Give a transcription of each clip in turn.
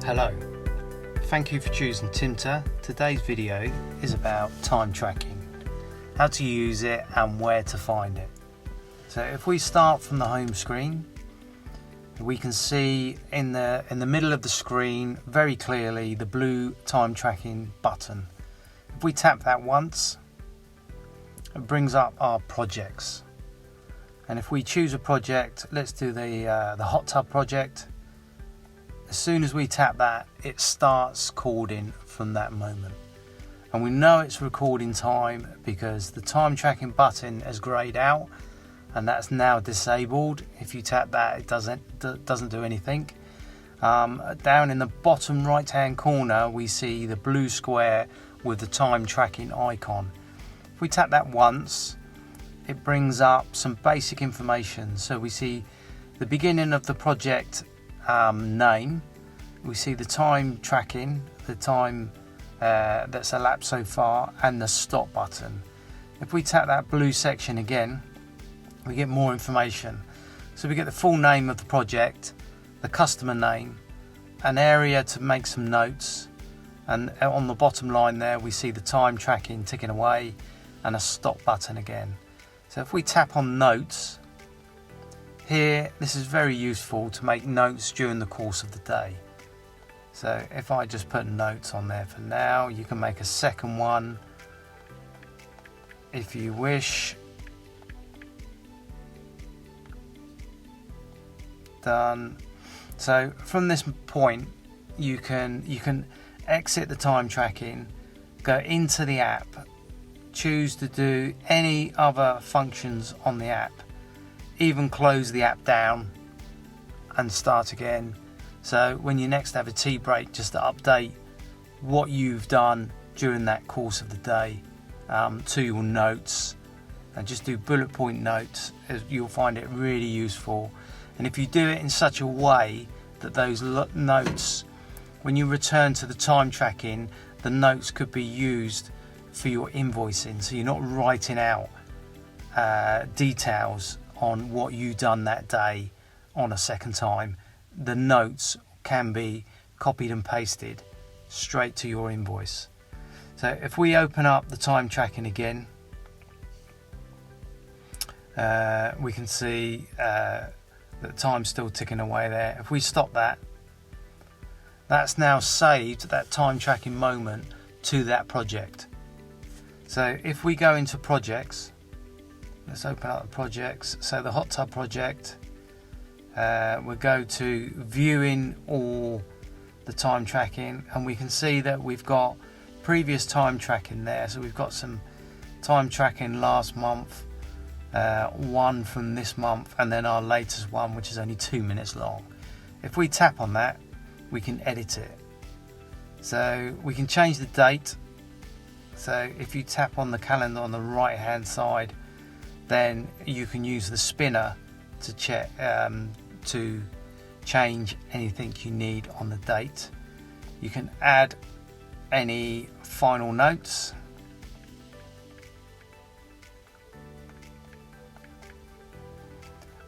Hello, thank you for choosing Tinter. Today's video is about time tracking, how to use it and where to find it. So if we start from the home screen, we can see in the middle of the screen very clearly the blue time tracking button. If we tap that once, it brings up our projects. And if we choose a project, let's do the hot tub project. As soon as we tap that, it starts recording from that moment. And we know it's recording time because the time tracking button has grayed out and that's now disabled. If you tap that, it doesn't do anything. Down in the bottom right hand corner, we see the blue square with the time tracking icon. If we tap that once, it brings up some basic information. So we see the beginning of the project name, we see the time tracking, the time that's elapsed so far, and the stop button. If we tap that blue section again, we get more information. So we get the full name of the project, the customer name, an area to make some notes, and on the bottom line there we see the time tracking ticking away and a stop button again. So if we tap on notes here, this is very useful to make notes during the course of the day. So if I just put notes on there for now, you can make a second one if you wish. Done. So from this point, you can exit the time tracking, go into the app, choose to do any other functions on the app, even close the app down and start again. So when you next have a tea break, just to update what you've done during that course of the day to your notes, and just do bullet point notes. You'll find it really useful. And if you do it in such a way that those notes, when you return to the time tracking, the notes could be used for your invoicing, so you're not writing out details on what you've done that day on a second time. The notes can be copied and pasted straight to your invoice. So if we open up the time tracking again, we can see that the time's still ticking away there. If we stop that, that's now saved that time tracking moment to that project. So if we go into projects, let's open up the projects. So the hot tub project, we'll go to viewing all the time tracking, and we can see that we've got previous time tracking there. So we've got some time tracking last month, one from this month, and then our latest one, which is only 2 minutes long. If we tap on that, we can edit it. So we can change the date. So if you tap on the calendar on the right hand side, then you can use the spinner to check to change anything you need on the date. You can add any final notes.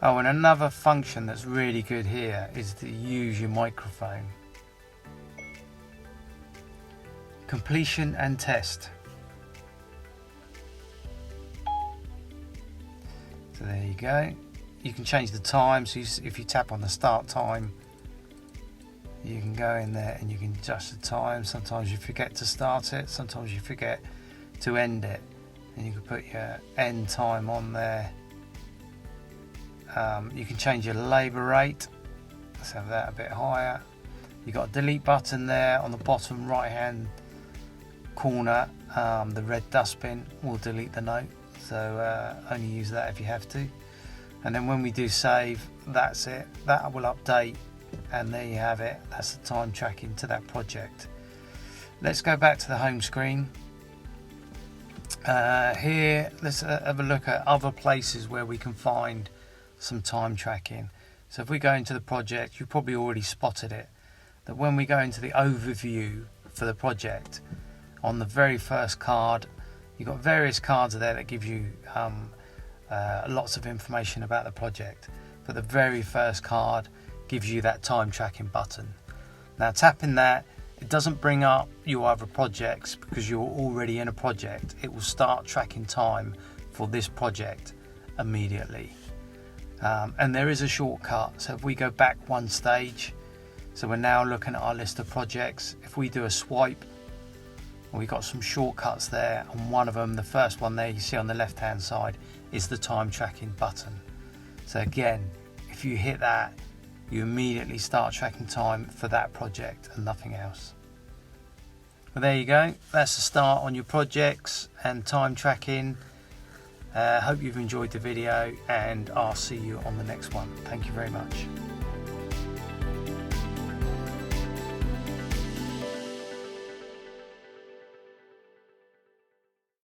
Oh, and another function that's really good here is to use your microphone. Completion and test. So there you go. You can change the time. So if you tap on the start time, you can go in there and you can adjust the time. Sometimes you forget to start it, sometimes you forget to end it, and you can put your end time on there. You can change your labour rate. Let's have that a bit higher. You've got a delete button there on the bottom right hand corner. The red dustbin will delete the note, so only use that if you have to. And then when we do save, that's it. That will update, and there you have it. That's the time tracking to that project. Let's go back to the home screen. Here, let's have a look at other places where we can find some time tracking. So if we go into the project, you've probably already spotted it, that when we go into the overview for the project, on the very first card, you've got various cards there that give you lots of information about the project, but the very first card gives you that time tracking button. Now tapping that, it doesn't bring up your other projects because you're already in a project. It will start tracking time for this project immediately. And there is a shortcut. So if we go back one stage, so we're now looking at our list of projects. If we do a swipe, we got some shortcuts there, and one of them, the first one there you see on the left hand side, is the time tracking button. So again, if you hit that, you immediately start tracking time for that project and nothing else. Well, there you go. That's the start on your projects and time tracking. Hope you've enjoyed the video, and I'll see you on the next one. Thank you very much.